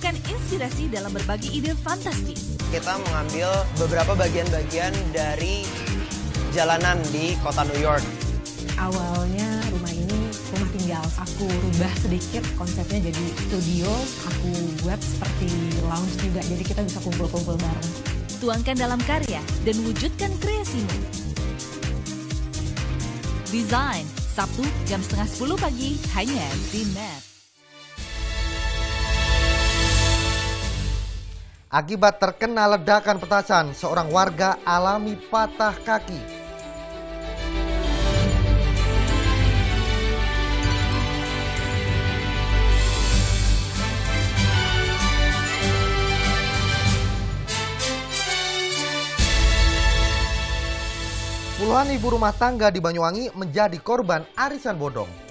menemukan inspirasi dalam berbagai ide fantastis. Kita mengambil beberapa bagian-bagian dari jalanan di kota New York. Awalnya rumah ini rumah tinggal. Aku rubah sedikit konsepnya jadi studio. Aku buat seperti lounge juga, jadi kita bisa kumpul-kumpul bareng. Tuangkan dalam karya dan wujudkan kreasimu. Design, Sabtu jam 9:30 pagi hanya di Net. Akibat terkena ledakan petasan, seorang warga alami patah kaki. Puluhan ibu rumah tangga di Banyuwangi menjadi korban arisan bodong.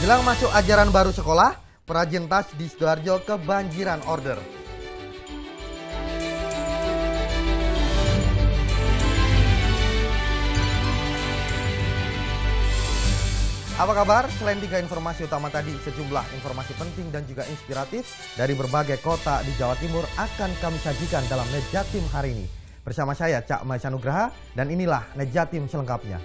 Jelang masuk ajaran baru sekolah, perajin tas di Sidoarjo kebanjiran order. Apa kabar? Selain 3 informasi utama tadi, sejumlah informasi penting dan juga inspiratif dari berbagai kota di Jawa Timur akan kami sajikan dalam Net Jatim hari ini. Bersama saya, Cak Maisa Nugraha, dan inilah Net Jatim selengkapnya.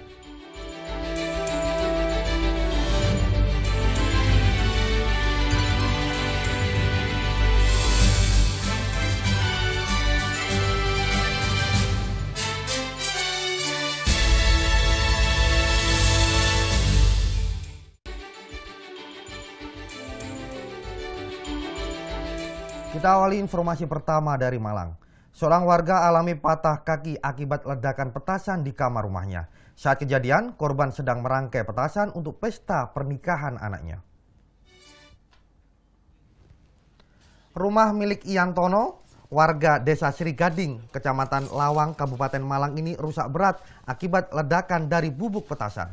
Kita awali informasi pertama dari Malang. Seorang warga alami patah kaki akibat ledakan petasan di kamar rumahnya. Saat kejadian, korban sedang merangkai petasan untuk pesta pernikahan anaknya. Rumah milik Iantono, warga Desa Sri Gading, Kecamatan Lawang, Kabupaten Malang ini rusak berat akibat ledakan dari bubuk petasan.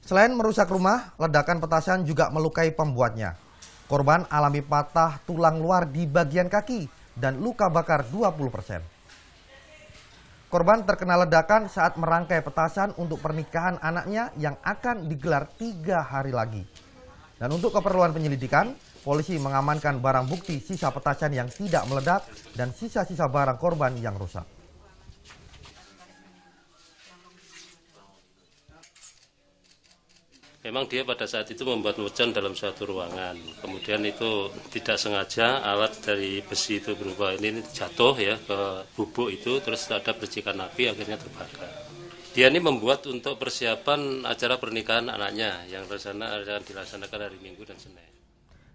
Selain merusak rumah, ledakan petasan juga melukai pembuatnya. Korban alami patah tulang luar di bagian kaki dan luka bakar 20%. Korban terkena ledakan saat merangkai petasan untuk pernikahan anaknya yang akan digelar 3 hari lagi. Dan untuk keperluan penyelidikan, polisi mengamankan barang bukti sisa petasan yang tidak meledak dan sisa-sisa barang korban yang rusak. Memang dia pada saat itu membuat mercon dalam suatu ruangan. Kemudian itu tidak sengaja alat dari besi itu berubah ini jatuh ya ke bubuk itu, terus ada percikan api akhirnya terbakar. Dia ini membuat untuk persiapan acara pernikahan anaknya yang akan dilaksanakan hari Minggu dan Senin.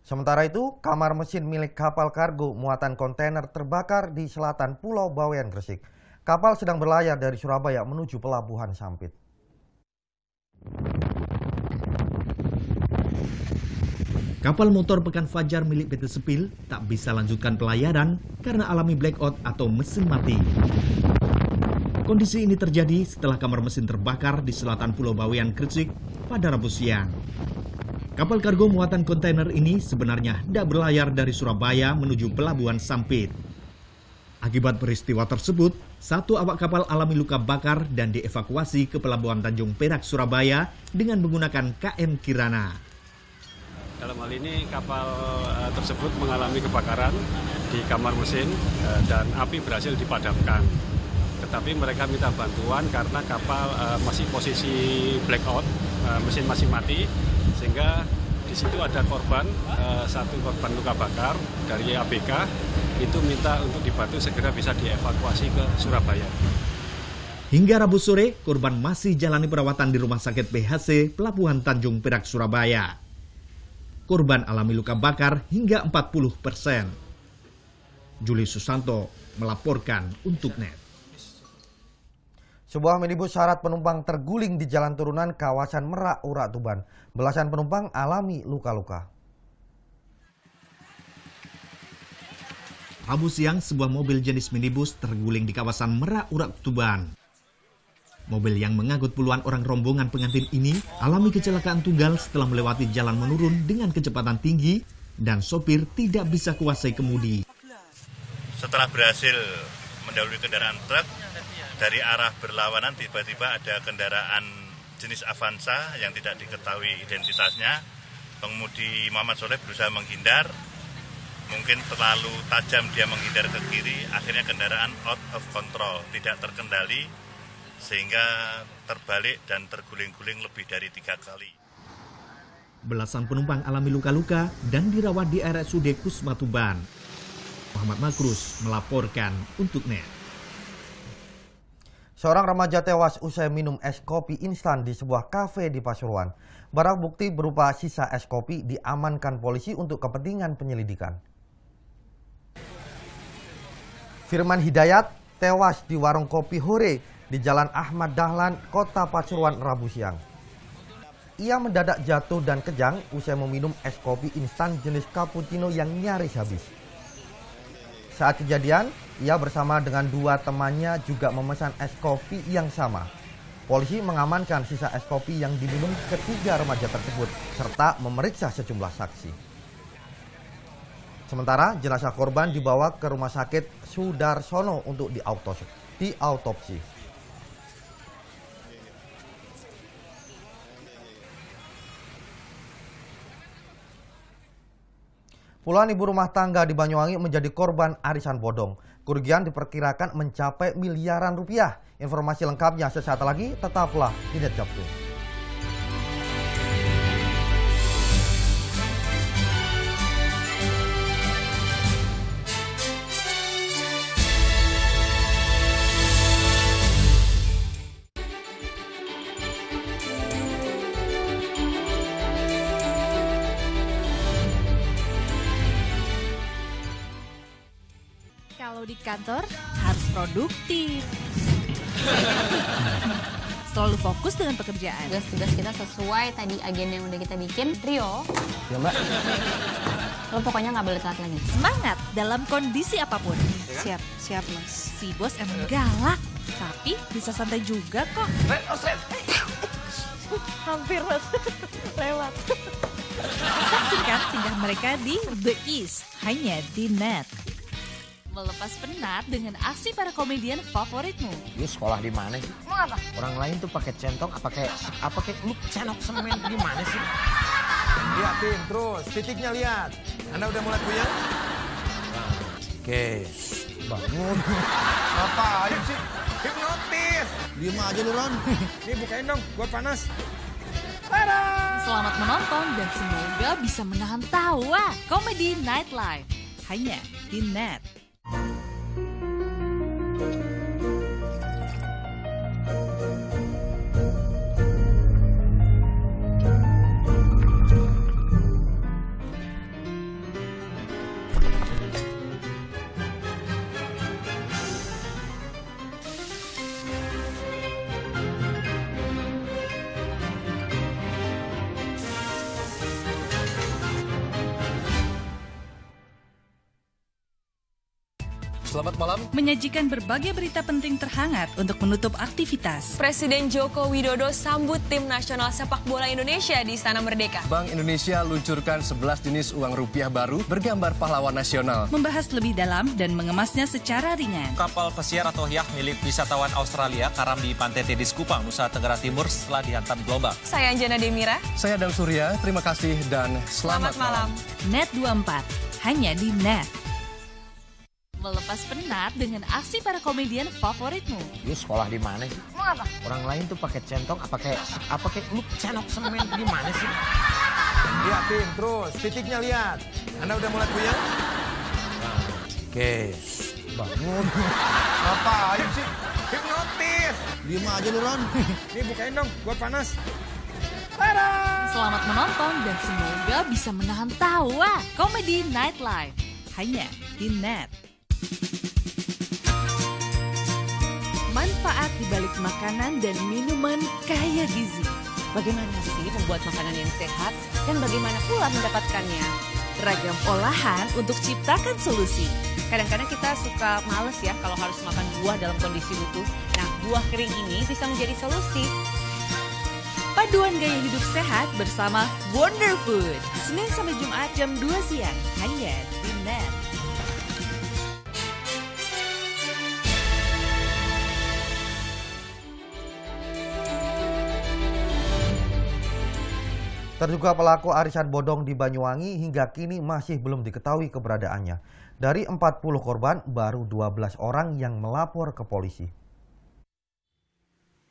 Sementara itu, kamar mesin milik kapal kargo muatan kontainer terbakar di selatan Pulau Bawean, Gresik. Kapal sedang berlayar dari Surabaya menuju Pelabuhan Sampit. Kapal motor Pekan Fajar milik PT Sepil tak bisa lanjutkan pelayaran karena alami blackout atau mesin mati. Kondisi ini terjadi setelah kamar mesin terbakar di selatan Pulau Bawean, Gresik pada Rabu siang. Kapal kargo muatan kontainer ini sebenarnya hendak berlayar dari Surabaya menuju Pelabuhan Sampit. Akibat peristiwa tersebut, 1 awak kapal alami luka bakar dan dievakuasi ke Pelabuhan Tanjung Perak, Surabaya dengan menggunakan KM Kirana. Dalam hal ini kapal tersebut mengalami kebakaran di kamar mesin dan api berhasil dipadamkan. Tetapi mereka minta bantuan karena kapal masih posisi blackout, mesin masih mati, sehingga di situ ada korban, 1 korban luka bakar dari ABK, itu minta untuk dibantu segera bisa dievakuasi ke Surabaya. Hingga Rabu sore, korban masih jalani perawatan di Rumah Sakit PHC Pelabuhan Tanjung Perak, Surabaya. Korban alami luka bakar hingga 40%. Juli Susanto melaporkan untuk Net. Sebuah minibus syarat penumpang terguling di jalan turunan kawasan Merak, Urak, Tuban. Belasan penumpang alami luka-luka. Rabu siang, sebuah mobil jenis minibus terguling di kawasan Merak, Urak, Tuban. Mobil yang mengangkut puluhan orang rombongan pengantin ini alami kecelakaan tunggal setelah melewati jalan menurun dengan kecepatan tinggi dan sopir tidak bisa kuasai kemudi. Setelah berhasil mendahului kendaraan truk dari arah berlawanan, tiba-tiba ada kendaraan jenis Avanza yang tidak diketahui identitasnya. Pengemudi Muhammad Soleh berusaha menghindar, mungkin terlalu tajam dia menghindar ke kiri, akhirnya kendaraan out of control, tidak terkendali, sehingga terbalik dan terguling-guling lebih dari 3 kali. Belasan penumpang alami luka-luka dan dirawat di RSUD Kusma Tuban. Muhammad Makrus melaporkan untuk NET. Seorang remaja tewas usai minum es kopi instan di sebuah kafe di Pasuruan. Barang bukti berupa sisa es kopi diamankan polisi untuk kepentingan penyelidikan. Firman Hidayat tewas di warung kopi Hore di Jalan Ahmad Dahlan, Kota Pasuruan, Rabu siang. Ia mendadak jatuh dan kejang usai meminum es kopi instan jenis cappuccino yang nyaris habis. Saat kejadian, ia bersama dengan 2 temannya juga memesan es kopi yang sama. Polisi mengamankan sisa es kopi yang diminum ketiga remaja tersebut serta memeriksa sejumlah saksi. Sementara jenazah korban dibawa ke Rumah Sakit Sudarsono untuk diautopsi. Puluhan ibu rumah tangga di Banyuwangi menjadi korban arisan bodong. Kerugian diperkirakan mencapai miliaran rupiah. Informasi lengkapnya sesaat lagi, tetaplah di Net Job. Kalau di kantor harus produktif. Selalu fokus dengan pekerjaan. Tugas-tugas kita sesuai tadi agenda yang udah kita bikin. Rio. Ya Mbak. Lo pokoknya nggak boleh telat lagi. Semangat dalam kondisi apapun. Siap Mas. Si bos emang galak, tapi bisa santai juga kok. Hampir Mas, lewat. Saksikan tingkah mereka di The East, hanya di Net. Melepas penat dengan aksi para komedian favoritmu. Lu sekolah di mana sih? Mau apa? Orang lain tuh pakai centong, apa kayak lu cenok semen di mana sih? Liatin terus, titiknya lihat. Anda udah mulai puyeng? Oke, bangun. Ngapain sih? Hipnotis. Diem aja lu, Ron. Nih bukain dong, gua panas. Selamat menonton dan semoga bisa menahan tawa. Komedi Nightlife, hanya di Net. Selamat malam. Menyajikan berbagai berita penting terhangat untuk menutup aktivitas. Presiden Joko Widodo sambut tim nasional sepak bola Indonesia di Istana Merdeka. Bank Indonesia luncurkan 11 jenis uang rupiah baru bergambar pahlawan nasional. Membahas lebih dalam dan mengemasnya secara ringan. Kapal pesiar atau yacht milik wisatawan Australia karam di Pantai Tedis Kupang, Nusa Tenggara Timur setelah dihantam gelombang. Saya Anjana Demira. Saya Adam Surya, terima kasih dan selamat malam. Net 24, hanya di Net. Melepas penat dengan aksi para komedian favoritmu. Lu sekolah di mana sih? Mau apa? Orang lain tuh pakai centong, apa kayak lu cenok semen di mana sih? Liatin terus, titiknya lihat. Anda udah mulai puyeng? Oke, bangun. Ngapain sih? Hipnotis. Diem aja lu, Ron. Nih bukain dong, gua panas. Selamat menonton dan semoga bisa menahan tawa. Komedi Nightlife, hanya di Net. Manfaat di balik makanan dan minuman kaya gizi. Bagaimana sih membuat makanan yang sehat dan bagaimana pula mendapatkannya? Ragam olahan untuk ciptakan solusi. Kadang-kadang kita suka males ya kalau harus makan buah dalam kondisi utuh. Nah, buah kering ini bisa menjadi solusi. Paduan gaya hidup sehat bersama Wonder Food. Senin sampai Jumat jam 2 siang. Hanya di Net. Terduga pelaku arisan bodong di Banyuwangi hingga kini masih belum diketahui keberadaannya. Dari 40 korban, baru 12 orang yang melapor ke polisi.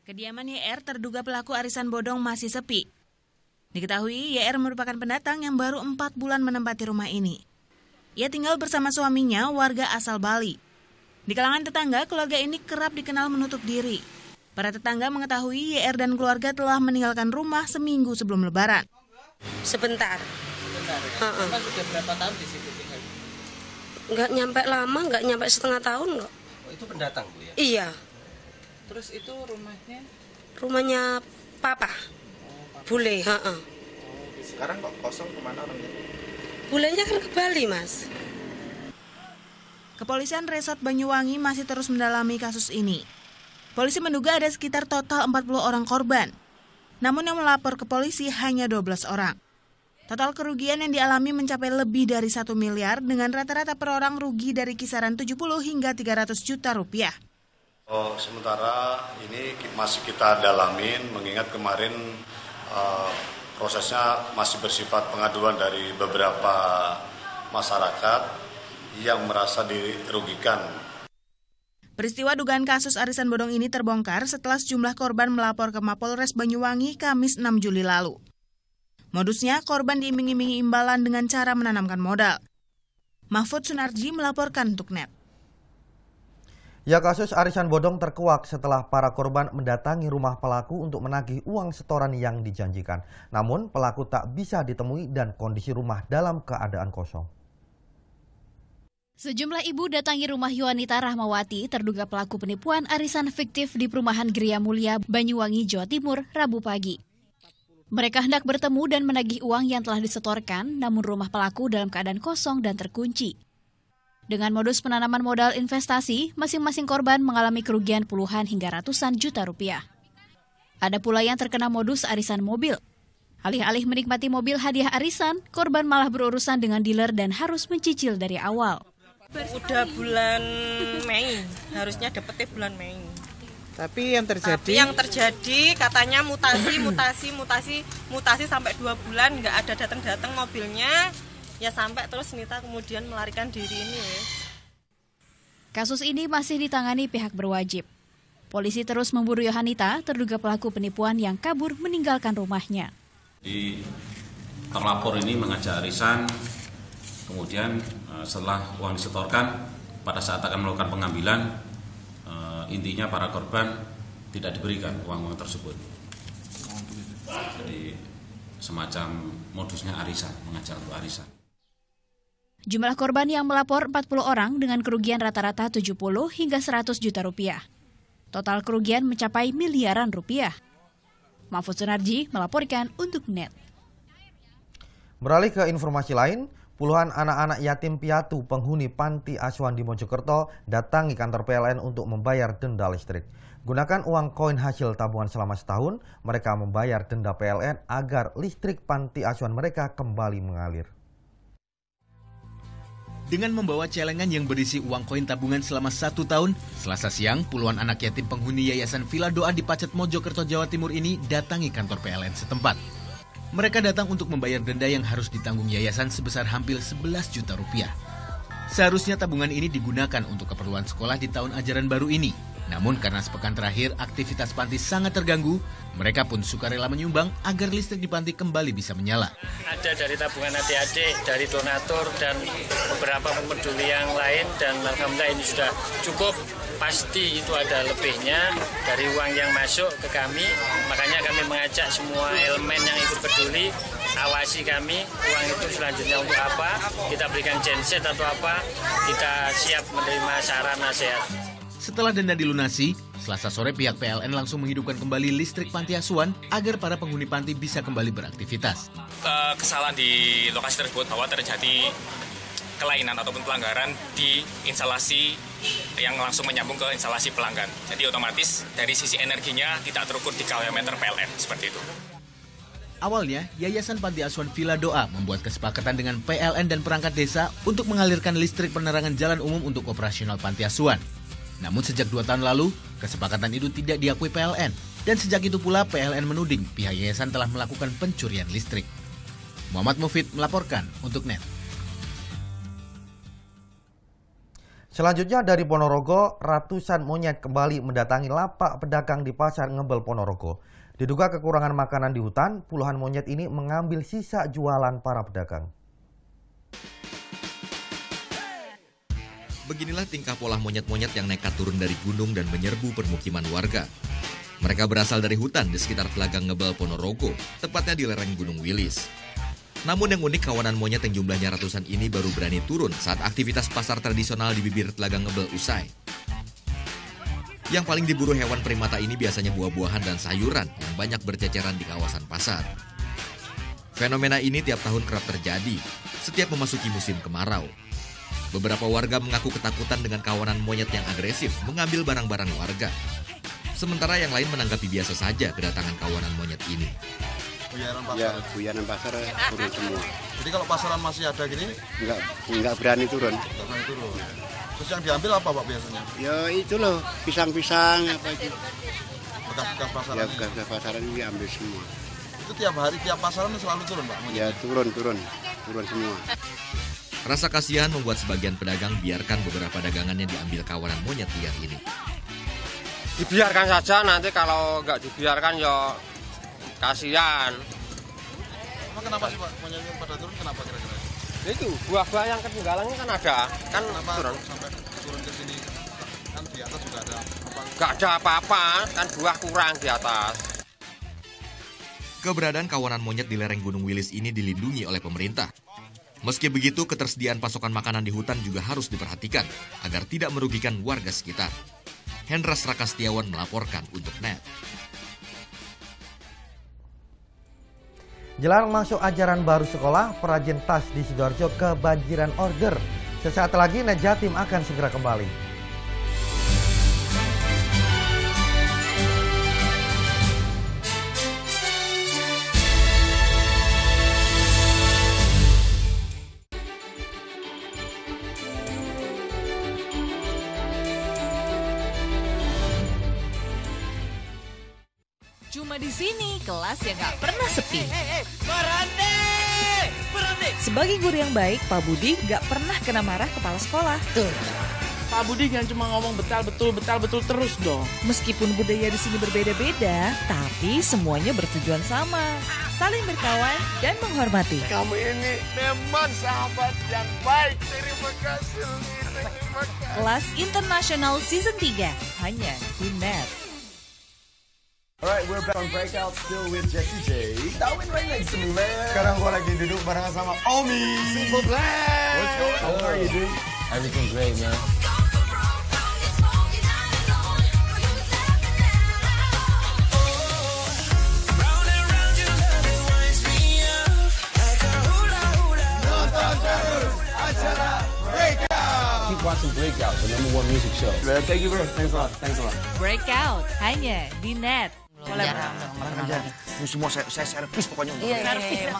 Kediaman YR terduga pelaku arisan bodong masih sepi. Diketahui YR merupakan pendatang yang baru 4 bulan menempati rumah ini. Ia tinggal bersama suaminya, warga asal Bali. Di kalangan tetangga, keluarga ini kerap dikenal menutup diri. Para tetangga mengetahui YR dan keluarga telah meninggalkan rumah seminggu sebelum Lebaran. Sebentar. Mas sudah berapa tahun di situ tinggal? Nggak nyampe lama, nggak nyampe setengah tahun kok. Oh, itu pendatang Bu ya? Iya. Terus itu rumahnya? Rumahnya Papa. Bule, Sekarang kok kosong, kemana orangnya? Bulenya kan ke Bali, Mas. Kepolisian Resort Banyuwangi masih terus mendalami kasus ini. Polisi menduga ada sekitar total 40 orang korban. Namun yang melapor ke polisi hanya 12 orang. Total kerugian yang dialami mencapai lebih dari 1 miliar dengan rata-rata per orang rugi dari kisaran 70 hingga 300 juta rupiah. Sementara ini masih kita dalamin, mengingat kemarin prosesnya masih bersifat pengaduan dari beberapa masyarakat yang merasa dirugikan. Peristiwa dugaan kasus arisan bodong ini terbongkar setelah sejumlah korban melapor ke Mapolres Banyuwangi Kamis 6 Juli lalu. Modusnya, korban diiming-imingi imbalan dengan cara menanamkan modal. Mahfud Sunarji melaporkan untuk Net. Ya, kasus arisan bodong terkuak setelah para korban mendatangi rumah pelaku untuk menagih uang setoran yang dijanjikan. Namun, pelaku tak bisa ditemui dan kondisi rumah dalam keadaan kosong. Sejumlah ibu datangi rumah Yuanita Rahmawati, terduga pelaku penipuan arisan fiktif di perumahan Gria Mulia, Banyuwangi, Jawa Timur, Rabu pagi. Mereka hendak bertemu dan menagih uang yang telah disetorkan, namun rumah pelaku dalam keadaan kosong dan terkunci. Dengan modus penanaman modal investasi, masing-masing korban mengalami kerugian puluhan hingga ratusan juta rupiah. Ada pula yang terkena modus arisan mobil. Alih-alih menikmati mobil hadiah arisan, korban malah berurusan dengan dealer dan harus mencicil dari awal. Udah bulan Mei, harusnya dapetnya bulan Mei. Tapi yang terjadi katanya mutasi sampai 2 bulan nggak ada datang mobilnya, ya sampai terus Nita kemudian melarikan diri ini. Kasus ini masih ditangani pihak berwajib. Polisi terus memburu Yohanita, terduga pelaku penipuan yang kabur meninggalkan rumahnya. Terlapor ini mengajak arisan, kemudian setelah uang disetorkan, pada saat akan melakukan pengambilan, intinya para korban tidak diberikan uang-uang tersebut. Jadi semacam modusnya arisan, mengajak untuk arisan. Jumlah korban yang melapor 40 orang dengan kerugian rata-rata 70 hingga 100 juta rupiah. Total kerugian mencapai miliaran rupiah. Mahfud Sunarji melaporkan untuk Net. Beralih ke informasi lain, puluhan anak-anak yatim piatu penghuni panti asuhan di Mojokerto datangi kantor PLN untuk membayar denda listrik. Gunakan uang koin hasil tabungan selama setahun, mereka membayar denda PLN agar listrik panti asuhan mereka kembali mengalir. Dengan membawa celengan yang berisi uang koin tabungan selama 1 tahun, Selasa siang puluhan anak yatim penghuni Yayasan Villa Doa di Pacet, Mojokerto, Jawa Timur ini datangi kantor PLN setempat. Mereka datang untuk membayar denda yang harus ditanggung yayasan sebesar hampir 11 juta rupiah. Seharusnya tabungan ini digunakan untuk keperluan sekolah di tahun ajaran baru ini. Namun karena sepekan terakhir aktivitas panti sangat terganggu, mereka pun sukarela menyumbang agar listrik di panti kembali bisa menyala. Ada dari tabungan adik-adik, dari donatur, dan beberapa peduli yang lain, dan alhamdulillah ini sudah cukup. Pasti itu ada lebihnya dari uang yang masuk ke kami, makanya kami mengajak semua elemen yang ikut peduli, awasi kami, uang itu selanjutnya untuk apa, kita berikan genset atau apa, kita siap menerima saran nasihat. Setelah denda dilunasi, Selasa sore pihak PLN langsung menghidupkan kembali listrik panti asuhan agar para penghuni panti bisa kembali beraktivitas. Kesalahan di lokasi tersebut bahwa terjadi kelainan ataupun pelanggaran di instalasi yang langsung menyambung ke instalasi pelanggan. Jadi otomatis dari sisi energinya tidak terukur di kWh PLN, seperti itu. Awalnya, Yayasan Panti Asuhan Villa Doa membuat kesepakatan dengan PLN dan perangkat desa untuk mengalirkan listrik penerangan jalan umum untuk operasional panti asuhan. Namun sejak 2 tahun lalu, kesepakatan itu tidak diakui PLN. Dan sejak itu pula PLN menuding pihak yayasan telah melakukan pencurian listrik. Muhammad Mufid melaporkan untuk NET. Selanjutnya dari Ponorogo, ratusan monyet kembali mendatangi lapak pedagang di Pasar Ngebel Ponorogo. Diduga kekurangan makanan di hutan, puluhan monyet ini mengambil sisa jualan para pedagang. Beginilah tingkah pola monyet-monyet yang nekat turun dari gunung dan menyerbu permukiman warga. Mereka berasal dari hutan di sekitar Telaga Ngebel Ponorogo, tepatnya di lereng Gunung Wilis. Namun yang unik, kawanan monyet yang jumlahnya ratusan ini baru berani turun saat aktivitas pasar tradisional di bibir Telaga Ngebel usai. Yang paling diburu hewan primata ini biasanya buah-buahan dan sayuran yang banyak berceceran di kawasan pasar. Fenomena ini tiap tahun kerap terjadi setiap memasuki musim kemarau. Beberapa warga mengaku ketakutan dengan kawanan monyet yang agresif mengambil barang-barang warga. Sementara yang lain menanggapi biasa saja kedatangan kawanan monyet ini. Buyaran pasar? Ya, buyaran pasar turun semua. Jadi kalau pasaran masih ada gini? Enggak berani turun. Enggak berani turun. Terus yang diambil apa Pak biasanya? Ya itu loh, pisang-pisang apa itu. Bekas-bekas pasaran? Ya, bekas-bekas pasaran ini ambil semua. Itu tiap hari, tiap pasaran selalu turun Pak? Ya turun semua. Rasa kasihan membuat sebagian pedagang biarkan beberapa dagangannya diambil kawanan monyet liar ini. Dibiarkan saja, nanti kalau nggak dibiarkan ya kasihan. Kenapa sih Pak monyetnya pada turun, kenapa kira-kira? Itu buah-buah yang ketinggalan kan ada, kan kenapa turun. Sampai turun ke sini, kan di atas juga ada apa? Nggak ada apa-apa, kan buah kurang di atas. Keberadaan kawanan monyet di lereng Gunung Wilis ini dilindungi oleh pemerintah. Meski begitu, ketersediaan pasokan makanan di hutan juga harus diperhatikan agar tidak merugikan warga sekitar. Hendras Rakastiawan melaporkan untuk NET. Jelang masuk ajaran baru sekolah, perajin tas di Sidoarjo kebanjiran order. Sesaat lagi NET Jatim akan segera kembali. Cuma di sini kelas yang gak pernah sepi. Berhenti! Sebagai guru yang baik, Pak Budi gak pernah kena marah kepala sekolah. Pak Budi jangan cuma ngomong betal betul terus dong. Meskipun budaya di sini berbeda-beda, tapi semuanya bertujuan sama, saling berkawan dan menghormati. Kamu ini memang sahabat yang baik. Terima kasih. Kelas Internasional Season 3 hanya di NET. Alright, we're back on Breakout still with Jessie J. Darwin right next to me, man. Sekarang gue lagi duduk barengan sama Omi. Simple Plan. What's going on? How are you doing? Everything great, man. Keep watching Breakout, the #1 music show. Thank you, bro. Thanks a lot. Breakout hanya di NET. Boleh aja. Ini semua saya servis pokoknya. Iya, makasih.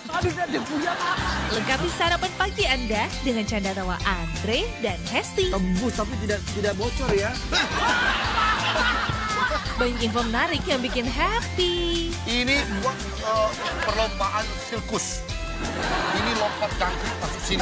Aduh, lengkapi sarapan pagi Anda dengan canda tawa Andre dan Hesti. Tembus tapi tidak bocor ya. Banyak info menarik yang bikin happy. Ini buat perlombaan sirkus. Ini lompat kaki masuk sini.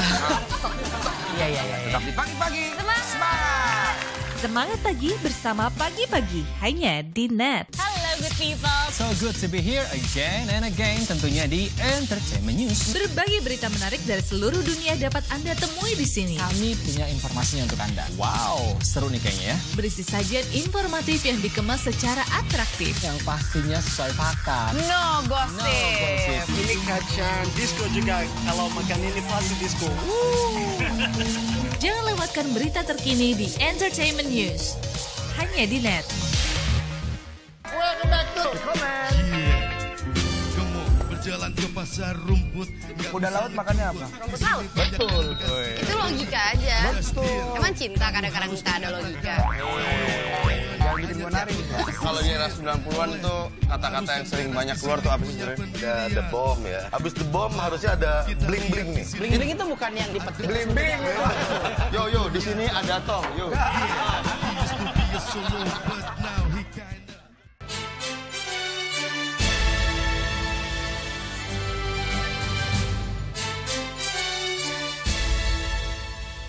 Iya. Tetap di pagi-pagi. Semangat. Semangat pagi bersama Pagi-Pagi hanya di NET. Halo good people. So good to be here again and again, tentunya di Entertainment News. Berbagai berita menarik dari seluruh dunia dapat Anda temui di sini. Kami punya informasinya untuk Anda. Wow, seru nih kayaknya ya. Berisi sajian informatif yang dikemas secara atraktif. Yang pastinya sesuai fakta. No gossip. Ini kacang disco juga, kalau makan ini pasti disco. Jangan lewatkan berita terkini di Entertainment News. Hanya di NET. Welcome back to Comment. Kamu berjalan ke pasar rumput. Kuda laut makannya apa? Rumput laut. Betul. Itu logika aja. Betul. Emang cinta kadang-kadang tak ada logika. Jangan bikin gue nari. Kalau di era 90-an tuh kata-kata yang sering banyak keluar tuh apa sih sebenarnya? Ada the bomb ya. Habis the bomb harusnya ada bling-bling nih. Bling-bling itu bukan yang dipetik. Bling-bling. Yo, di sini ada tong. Yo.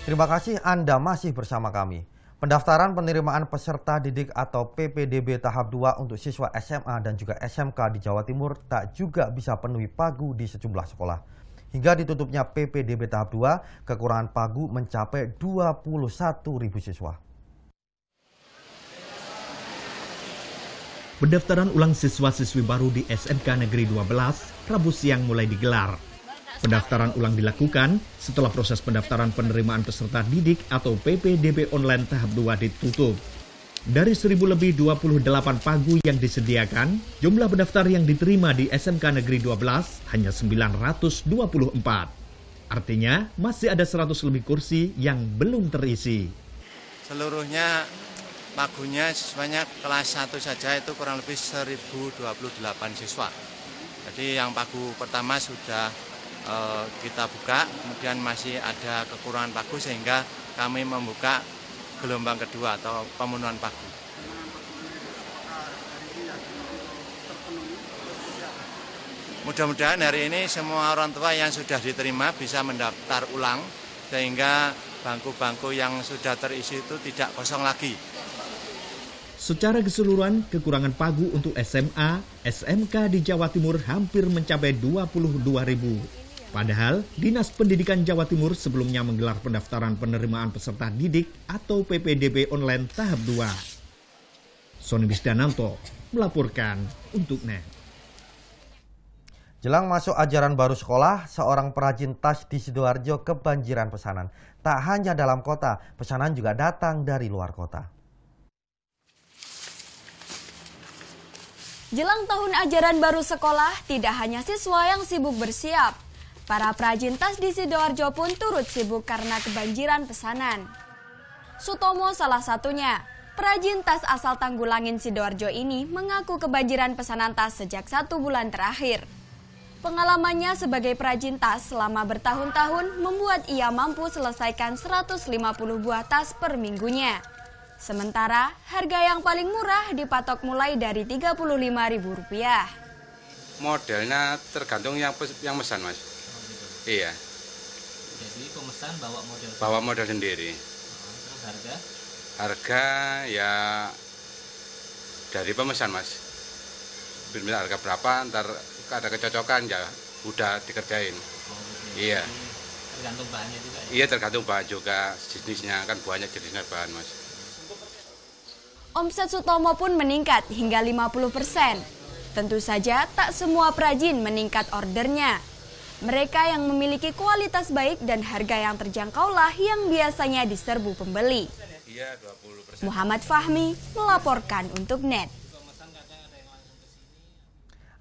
Terima kasih Anda masih bersama kami. Pendaftaran penerimaan peserta didik atau PPDB tahap 2 untuk siswa SMA dan juga SMK di Jawa Timur tak juga bisa penuhi pagu di sejumlah sekolah. Hingga ditutupnya PPDB tahap 2, kekurangan pagu mencapai 21.000 siswa. Pendaftaran ulang siswa-siswi baru di SMK Negeri 12 Rabu siang mulai digelar. Pendaftaran ulang dilakukan setelah proses pendaftaran penerimaan peserta didik atau PPDB online tahap 2 ditutup. Dari 1.000 lebih 28 pagu yang disediakan, jumlah pendaftar yang diterima di SMK Negeri 12 hanya 924. Artinya, masih ada 100 lebih kursi yang belum terisi. Seluruhnya pagunya siswanya kelas 1 saja itu kurang lebih 1.028 siswa. Jadi yang pagu pertama sudah kita buka, kemudian masih ada kekurangan pagu sehingga kami membuka gelombang kedua atau pemenuhan pagu. Mudah-mudahan hari ini semua orang tua yang sudah diterima bisa mendaftar ulang sehingga bangku-bangku yang sudah terisi itu tidak kosong lagi. Secara keseluruhan, kekurangan pagu untuk SMA, SMK di Jawa Timur hampir mencapai 22.000. Padahal, Dinas Pendidikan Jawa Timur sebelumnya menggelar pendaftaran penerimaan peserta didik atau PPDB online tahap 2. Sony Bisdananto melaporkan untuk NET. Jelang masuk ajaran baru sekolah, seorang perajin tas di Sidoarjo kebanjiran pesanan. Tak hanya dalam kota, pesanan juga datang dari luar kota. Jelang tahun ajaran baru sekolah, tidak hanya siswa yang sibuk bersiap. Para perajin tas di Sidoarjo pun turut sibuk karena kebanjiran pesanan. Sutomo salah satunya. Perajin tas asal Tanggulangin Sidoarjo ini mengaku kebanjiran pesanan tas sejak 1 bulan terakhir. Pengalamannya sebagai perajin tas selama bertahun-tahun membuat ia mampu selesaikan 150 buah tas per minggunya. Sementara harga yang paling murah dipatok mulai dari Rp35.000. Modelnya tergantung yang pesan, Mas. Iya. Jadi pemesan bawa model sendiri. Terus harga? Harga ya dari pemesan, Mas. Bila harga berapa, ntar ada kecocokan ya udah dikerjain. Iya. Tergantung bahannya juga ya? Iya, tergantung bahan juga, jenisnya kan banyak jenisnya bahan, Mas. Omset Sutomo pun meningkat hingga 50%. Tentu saja tak semua perajin meningkat ordernya. Mereka yang memiliki kualitas baik dan harga yang terjangkaulah yang biasanya diserbu pembeli. Iya, 20%. Muhammad Fahmi melaporkan untuk NET.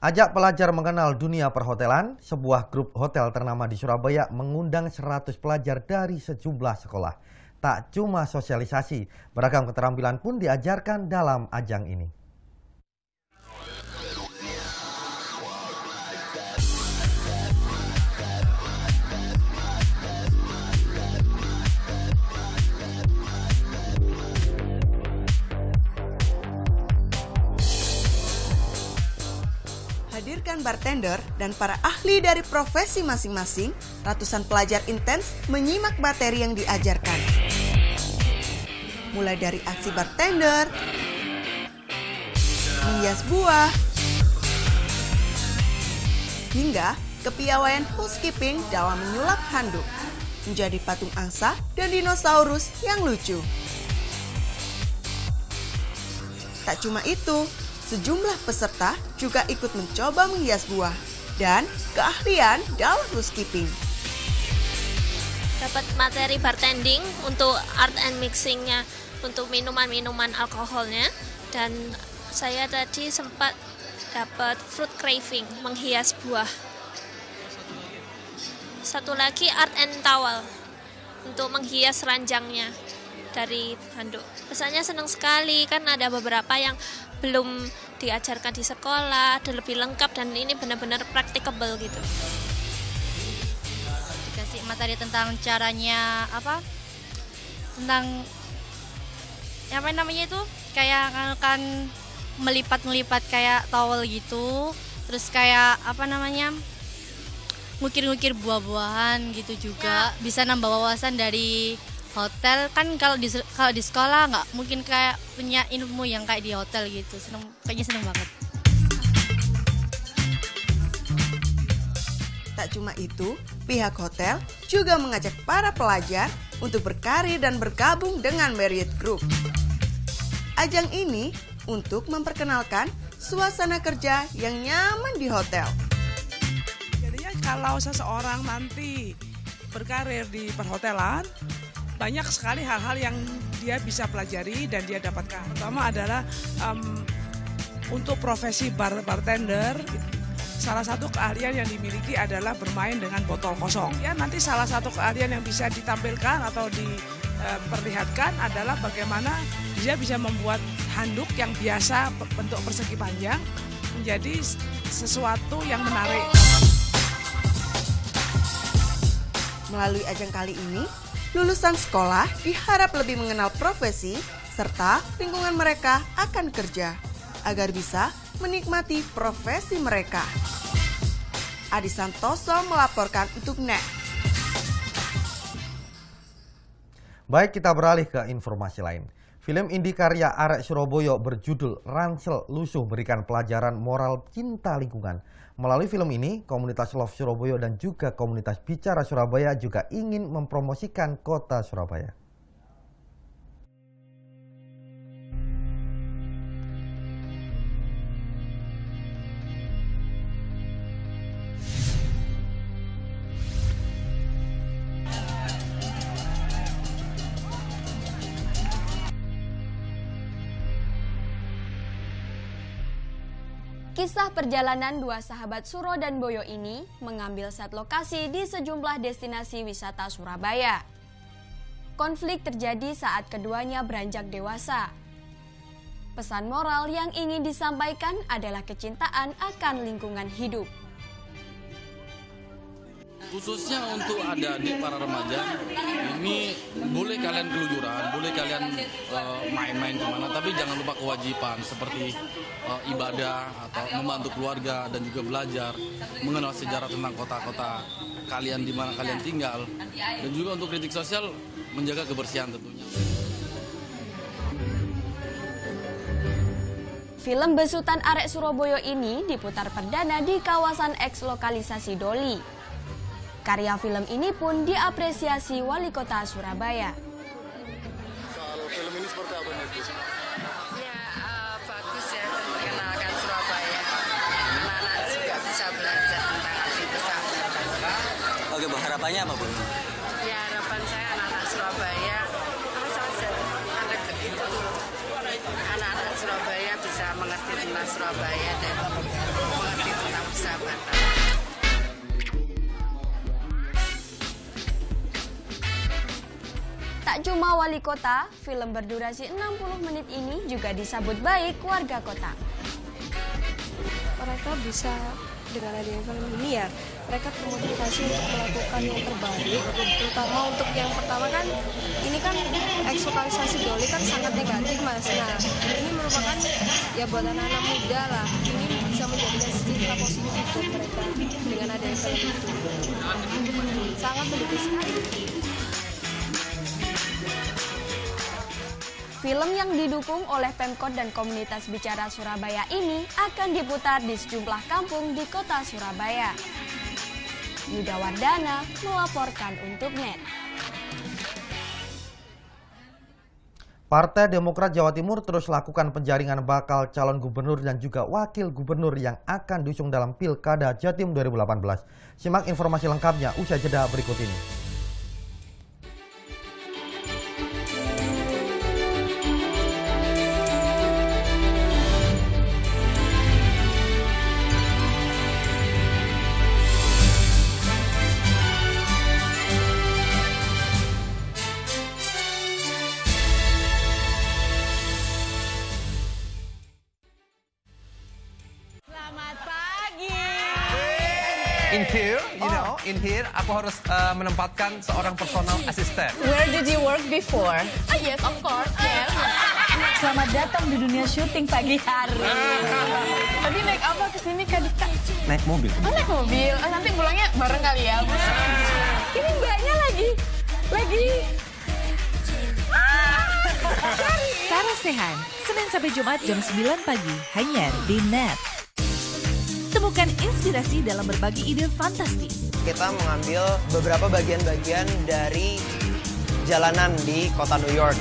Ajak pelajar mengenal dunia perhotelan, sebuah grup hotel ternama di Surabaya mengundang 100 pelajar dari sejumlah sekolah. Tak cuma sosialisasi, beragam keterampilan pun diajarkan dalam ajang ini. Hadirkan bartender dan para ahli dari profesi masing-masing, ratusan pelajar intens menyimak materi yang diajarkan. Mulai dari aksi bartender, menghias buah, hingga kepiawaian housekeeping dalam menyulap handuk, menjadi patung angsa dan dinosaurus yang lucu. Tak cuma itu, sejumlah peserta juga ikut mencoba menghias buah dan keahlian dalam housekeeping. Dapat materi bartending untuk art and mixingnya, untuk minuman-minuman alkoholnya, dan saya tadi sempat dapat fruit craving, menghias buah. Satu lagi art and towel untuk menghias ranjangnya dari handuk. Pesannya senang sekali, kan ada beberapa yang belum diajarkan di sekolah, ada lebih lengkap dan ini benar-benar practicable gitu. Dikasih materi tentang caranya tentang apa namanya itu, kayak kan melipat kayak towel gitu, terus kayak ngukir-ngukir buah-buahan gitu juga. Bisa nambah wawasan dari hotel, kan kalau di sekolah nggak mungkin kayak punya ilmu yang kayak di hotel gitu. Kayaknya seneng banget. Tak cuma itu, pihak hotel juga mengajak para pelajar untuk berkarir dan bergabung dengan Marriott Group. Ajang ini untuk memperkenalkan suasana kerja yang nyaman di hotel. Jadinya kalau seseorang nanti berkarir di perhotelan, banyak sekali hal-hal yang dia bisa pelajari dan dia dapatkan. Pertama adalah untuk profesi bartender, salah satu keahlian yang dimiliki adalah bermain dengan botol kosong. Ya, nanti salah satu keahlian yang bisa ditampilkan atau diperlihatkan adalah bagaimana dia bisa membuat handuk yang biasa bentuk persegi panjang menjadi sesuatu yang menarik. Melalui ajang kali ini, lulusan sekolah diharap lebih mengenal profesi serta lingkungan mereka akan kerja agar bisa menikmati profesi mereka. Adi Santoso melaporkan untuk NET. Baik, kita beralih ke informasi lain. Film indie karya arek Surabaya berjudul Ransel Lusuh berikan pelajaran moral cinta lingkungan. Melalui film ini, komunitas Love Surabaya dan juga komunitas Bicara Surabaya juga ingin mempromosikan kota Surabaya. Kisah perjalanan dua sahabat Suro dan Boyo ini mengambil set lokasi di sejumlah destinasi wisata Surabaya. Konflik terjadi saat keduanya beranjak dewasa. Pesan moral yang ingin disampaikan adalah kecintaan akan lingkungan hidup. Khususnya untuk adik-adik para remaja, ini boleh kalian keluyuran, boleh kalian main-main kemana, tapi jangan lupa kewajiban seperti ibadah atau membantu keluarga dan juga belajar, mengenal sejarah tentang kota-kota kalian di mana kalian tinggal, dan juga untuk kritik sosial, menjaga kebersihan tentunya. Film besutan arek Surabaya ini diputar perdana di kawasan eks lokalisasi Doli. Karya film ini pun diapresiasi Wali Kota Surabaya. Kalau film ini seperti apa nih, Bu? Ya, bagus ya, memperkenalkan Surabaya. Anak-anak juga bisa belajar tentang arti persahabatan. Oke, Bu, harapannya apa, Bu? Ya, harapan saya anak-anak Surabaya, anak-anak Surabaya bisa mengerti tentang Surabaya dan mengerti tentang persahabatan. Tak cuma wali kota, film berdurasi 60 menit ini juga disambut baik warga kota. Mereka bisa dengan adanya film ini ya, mereka termotivasi untuk melakukan yang terbaik, terutama untuk yang pertama kan, ini kan ekslokalisasi Doli kan sangat negatif Mas. Nah, ini merupakan ya buat anak-anak muda lah, ini bisa menjadikan cerita positif buat mereka dengan adanya film itu. Sangat mendukung sekali. film yang didukung oleh Pemkot dan komunitas Bicara Surabaya ini akan diputar di sejumlah kampung di kota Surabaya. Yuda Wardana melaporkan untuk NET. Partai Demokrat Jawa Timur terus lakukan penjaringan bakal calon gubernur dan juga wakil gubernur yang akan diusung dalam Pilkada Jatim 2018. Simak informasi lengkapnya usai jeda berikut ini. In here, aku harus menempatkan seorang personal assistant. Where did you work before? Oh, yes, of course. Yes. Selamat datang di dunia syuting pagi hari. Tadi naik apa kesini Kak Dika? Naik mobil. Oh, naik mobil. Nanti pulangnya bareng kali ya. Ini mbaknya lagi. Sarah Sehan, Senin sampai Jumat jam 9 pagi, hanya di NET. Temukan inspirasi dalam berbagi ide fantastis. Kita mengambil beberapa bagian-bagian dari jalanan di kota New York.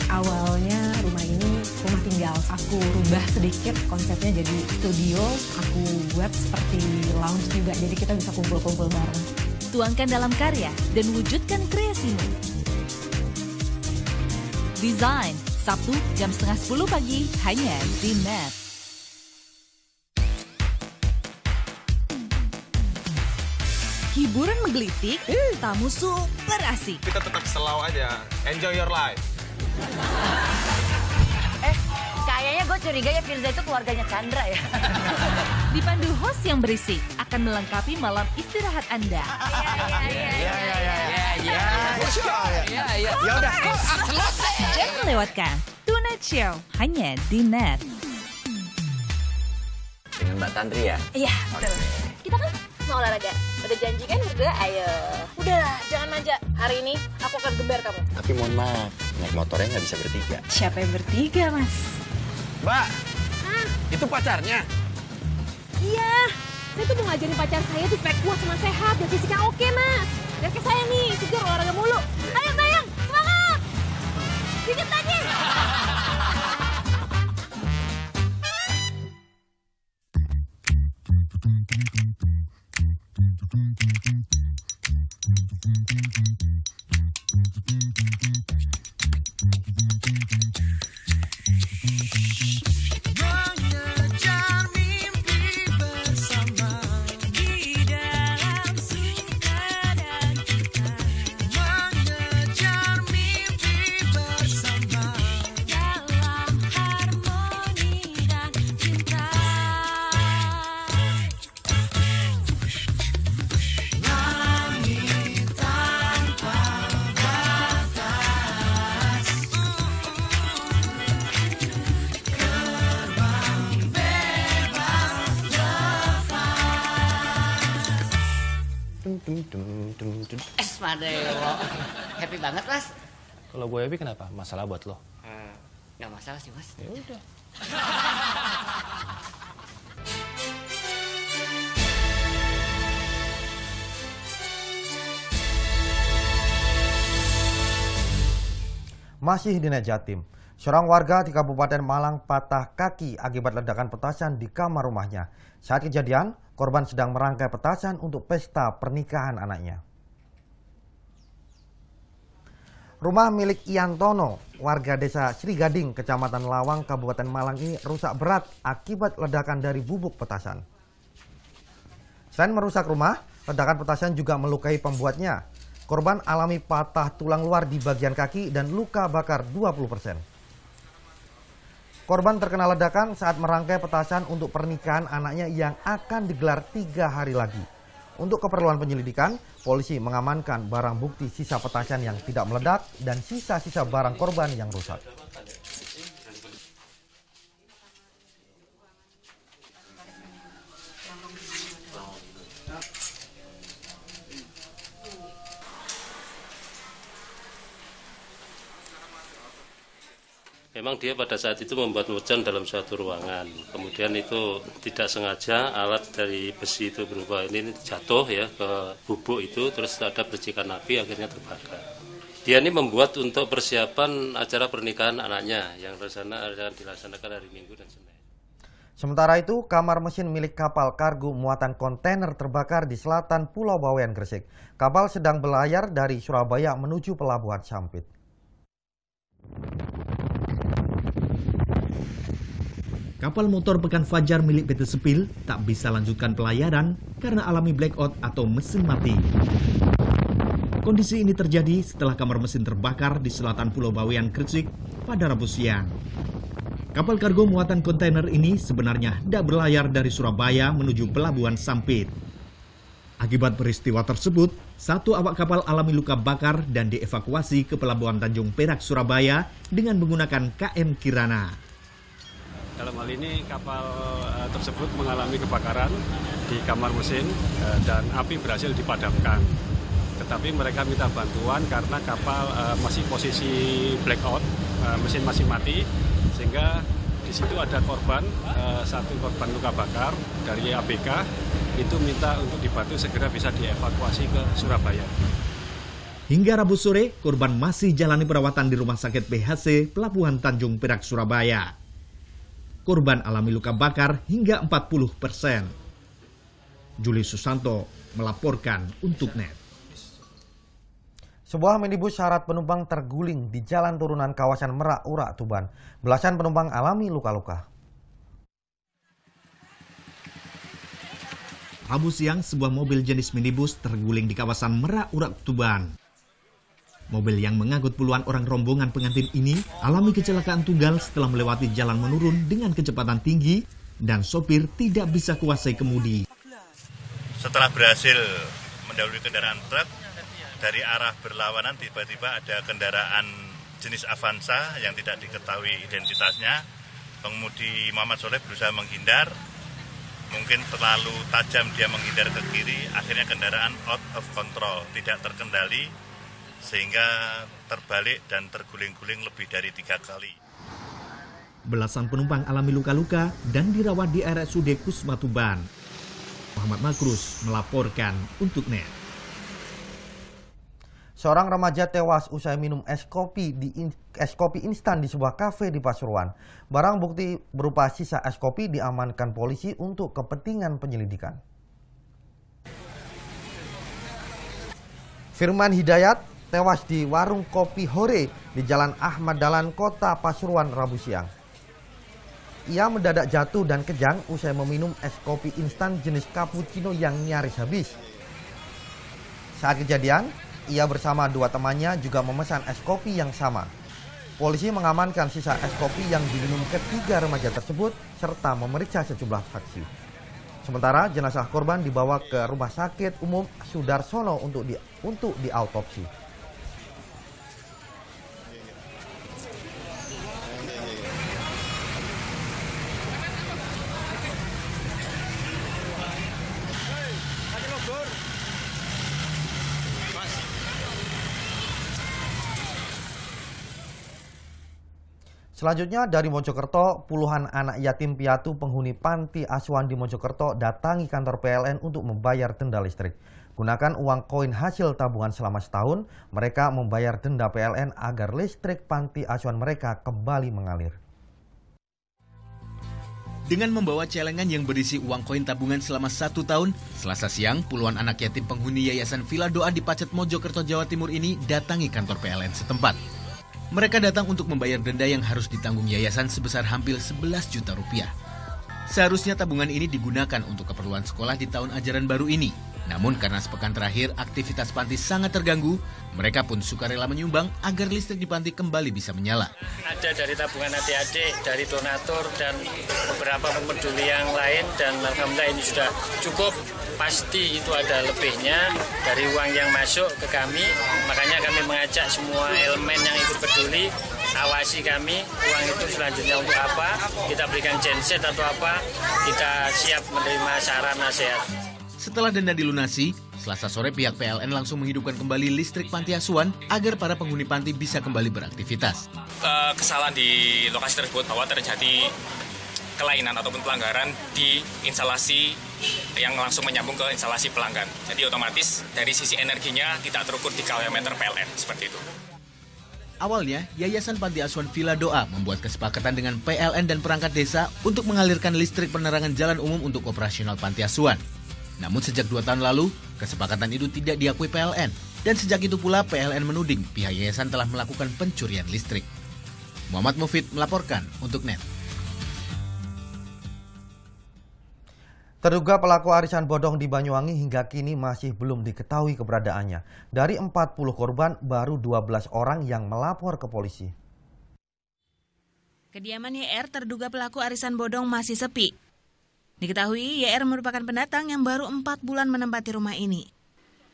Awalnya rumah ini rumah tinggal. Aku rubah sedikit konsepnya jadi studio. Aku buat seperti lounge juga, jadi kita bisa kumpul-kumpul bareng. Tuangkan dalam karya dan wujudkan kreasimu. Design, Sabtu jam 9:30 pagi, hanya di NET. Hiburan menggelitik, tamu super asik. Kita tetap slow aja. Enjoy your life. Kayaknya gue curiga ya Firza itu keluarganya Chandra ya. Dipandu host yang berisik akan melengkapi malam istirahat Anda. Ya udah. Jangan lewatkan Tonight Show hanya di NET. Dengan Mbak Tandri ya? Iya, betul. Kita kan mau olahraga. Udah janji kan berdua, ayo. Udahlah, jangan manja. Hari ini aku akan gembar kamu. Tapi mohon maaf, naik motornya nggak bisa bertiga. Siapa yang bertiga, Mas? Mbak, itu pacarnya? Iya, saya tuh mau ngajarin pacar saya tuh supaya kuat sama sehat dan fisiknya oke, Mas. Lihat ke saya nih, segar olahraga mulu. Ayo sayang, semangat! Dikit lagi! Esmadeo. Happy banget, Mas. Kalau gue happy kenapa? Masalah buat lo? Nggak masalah sih, Mas. Ya udah. Masih di NET Jatim, seorang warga di Kabupaten Malang patah kaki akibat ledakan petasan di kamar rumahnya. Saat kejadian, korban sedang merangkai petasan untuk pesta pernikahan anaknya. Rumah milik Iantono, warga desa Sri Gading, Kecamatan Lawang, Kabupaten Malang ini rusak berat akibat ledakan dari bubuk petasan. Selain merusak rumah, ledakan petasan juga melukai pembuatnya. Korban alami patah tulang luar di bagian kaki dan luka bakar 20%. Korban terkena ledakan saat merangkai petasan untuk pernikahan anaknya yang akan digelar 3 hari lagi. Untuk keperluan penyelidikan, polisi mengamankan barang bukti sisa petasan yang tidak meledak dan sisa-sisa barang korban yang rusak. Memang dia pada saat itu membuat mercon dalam suatu ruangan. Kemudian itu tidak sengaja alat dari besi itu berupa ini jatuh ya ke bubuk itu, terus ada percikan api akhirnya terbakar. Dia ini membuat untuk persiapan acara pernikahan anaknya yang rencana akan dilaksanakan hari Minggu dan Senin. Sementara itu, kamar mesin milik kapal kargo muatan kontainer terbakar di selatan Pulau Bawean, Gresik. Kapal sedang berlayar dari Surabaya menuju Pelabuhan Sampit. Kapal motor Pekan Fajar milik PT Sepil tak bisa lanjutkan pelayaran karena alami blackout atau mesin mati. Kondisi ini terjadi setelah kamar mesin terbakar di selatan Pulau Bawean, Gresik pada Rabu siang. Kapal kargo muatan kontainer ini sebenarnya hendak berlayar dari Surabaya menuju Pelabuhan Sampit. Akibat peristiwa tersebut, satu awak kapal alami luka bakar dan dievakuasi ke Pelabuhan Tanjung Perak, Surabaya dengan menggunakan KM Kirana. Dalam hal ini kapal tersebut mengalami kebakaran di kamar mesin dan api berhasil dipadamkan. Tetapi mereka minta bantuan karena kapal masih posisi blackout, mesin masih mati, sehingga di situ ada korban, satu korban luka bakar dari ABK, itu minta untuk dibantu segera bisa dievakuasi ke Surabaya. Hingga Rabu sore, korban masih jalani perawatan di Rumah Sakit PHC Pelabuhan Tanjung Perak, Surabaya. Korban alami luka bakar hingga 40%. Juli Susanto melaporkan untuk NET. Sebuah minibus syarat penumpang terguling di jalan turunan kawasan Merak, Urak, Tuban. Belasan penumpang alami luka-luka. Rabu siang, sebuah mobil jenis minibus terguling di kawasan Merak, Urak, Tuban. Mobil yang mengangkut puluhan orang rombongan pengantin ini alami kecelakaan tunggal setelah melewati jalan menurun dengan kecepatan tinggi dan sopir tidak bisa kuasai kemudi. Setelah berhasil mendahului kendaraan truk, dari arah berlawanan tiba-tiba ada kendaraan jenis Avanza yang tidak diketahui identitasnya. Pengemudi Muhammad Soleh berusaha menghindar, mungkin terlalu tajam dia menghindar ke kiri, akhirnya kendaraan out of control, tidak terkendali, sehingga terbalik dan terguling-guling lebih dari 3 kali. Belasan penumpang alami luka-luka dan dirawat di RSUD Kusma Tuban. Muhammad Makrus melaporkan untuk NET. Seorang remaja tewas usai minum es kopi instan di sebuah kafe di Pasuruan. Barang bukti berupa sisa es kopi diamankan polisi untuk kepentingan penyelidikan. Firman Hidayat tewas di warung kopi Hore di Jalan Ahmad Dahlan, Kota Pasuruan, Rabu siang. Ia mendadak jatuh dan kejang usai meminum es kopi instan jenis cappuccino yang nyaris habis. Saat kejadian, ia bersama 2 temannya juga memesan es kopi yang sama. Polisi mengamankan sisa es kopi yang diminum ketiga remaja tersebut serta memeriksa sejumlah saksi. Sementara jenazah korban dibawa ke Rumah Sakit Umum Sudarsono untuk diautopsi. Selanjutnya dari Mojokerto, puluhan anak yatim piatu penghuni panti asuhan di Mojokerto datangi kantor PLN untuk membayar denda listrik. Gunakan uang koin hasil tabungan selama setahun, mereka membayar denda PLN agar listrik panti asuhan mereka kembali mengalir. Dengan membawa celengan yang berisi uang koin tabungan selama 1 tahun, Selasa siang puluhan anak yatim penghuni Yayasan Villa Doa di Pacet, Mojokerto, Jawa Timur ini datangi kantor PLN setempat. Mereka datang untuk membayar denda yang harus ditanggung yayasan sebesar hampir 11 juta rupiah. Seharusnya tabungan ini digunakan untuk keperluan sekolah di tahun ajaran baru ini. Namun karena sepekan terakhir aktivitas panti sangat terganggu, mereka pun sukarela menyumbang agar listrik di panti kembali bisa menyala. Ada dari tabungan adik-adik, dari donatur, dan beberapa pemeduli yang lain, dan alhamdulillah ini sudah cukup. Pasti itu ada lebihnya dari uang yang masuk ke kami, makanya kami mengajak semua elemen yang ikut peduli, awasi kami, uang itu selanjutnya untuk apa, kita berikan genset atau apa, kita siap menerima saran nasihat. Setelah denda dilunasi, Selasa sore pihak PLN langsung menghidupkan kembali listrik panti asuhan agar para penghuni panti bisa kembali beraktivitas. Kesalahan di lokasi tersebut bahwa terjadi kelainan ataupun pelanggaran di instalasi yang langsung menyambung ke instalasi pelanggan. Jadi otomatis dari sisi energinya tidak terukur di kW meter PLN, seperti itu. Awalnya, Yayasan Panti Asuhan Villa Doa membuat kesepakatan dengan PLN dan perangkat desa untuk mengalirkan listrik penerangan jalan umum untuk operasional panti asuhan. Namun sejak 2 tahun lalu, kesepakatan itu tidak diakui PLN. Dan sejak itu pula PLN menuding pihak yayasan telah melakukan pencurian listrik. Muhammad Mufid melaporkan untuk NET. Terduga pelaku arisan bodong di Banyuwangi hingga kini masih belum diketahui keberadaannya. Dari 40 korban, baru 12 orang yang melapor ke polisi. Kediaman YR terduga pelaku arisan bodong masih sepi. Diketahui YR merupakan pendatang yang baru 4 bulan menempati rumah ini.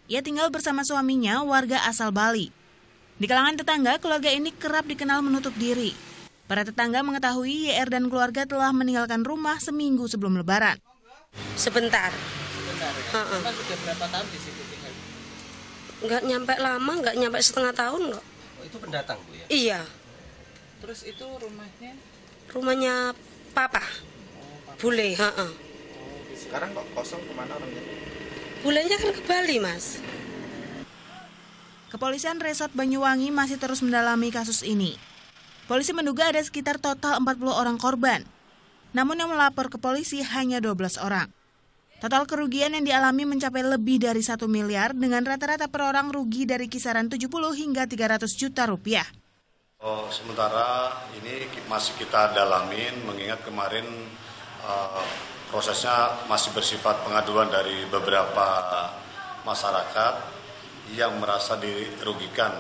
Ia tinggal bersama suaminya, warga asal Bali. Di kalangan tetangga, keluarga ini kerap dikenal menutup diri. Para tetangga mengetahui YR dan keluarga telah meninggalkan rumah seminggu sebelum Lebaran. Sebentar. Kan sudah berapa tahun di situ tinggal? Nggak nyampe lama, nggak nyampe setengah tahun nggak. Oh, itu pendatang Bu ya? Iya. Terus itu rumahnya? Rumahnya Papa. Bule. Sekarang kok kosong, kemana orangnya? Bulenya kan ke Bali, Mas. Kepolisian Resort Banyuwangi masih terus mendalami kasus ini. Polisi menduga ada sekitar total 40 orang korban. Namun yang melapor ke polisi hanya 12 orang. Total kerugian yang dialami mencapai lebih dari 1 miliar dengan rata-rata per orang rugi dari kisaran 70 hingga 300 juta rupiah. Sementara ini masih kita dalamin mengingat kemarin prosesnya masih bersifat pengaduan dari beberapa masyarakat yang merasa dirugikan.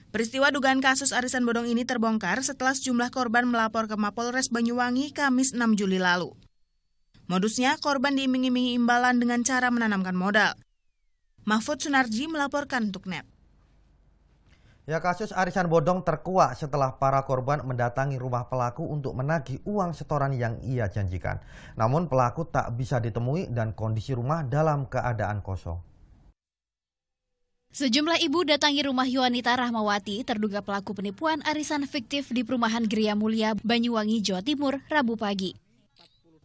Peristiwa dugaan kasus arisan bodong ini terbongkar setelah sejumlah korban melapor ke Mapolres Banyuwangi Kamis 6 Juli lalu. Modusnya, korban diiming-imingi imbalan dengan cara menanamkan modal. Mahfud Sunarji melaporkan untuk NET. Ya, kasus arisan bodong terkuak setelah para korban mendatangi rumah pelaku untuk menagih uang setoran yang ia janjikan. Namun pelaku tak bisa ditemui dan kondisi rumah dalam keadaan kosong. Sejumlah ibu datangi rumah Yuanita Rahmawati, terduga pelaku penipuan arisan fiktif di perumahan Gria Mulia, Banyuwangi, Jawa Timur, Rabu pagi.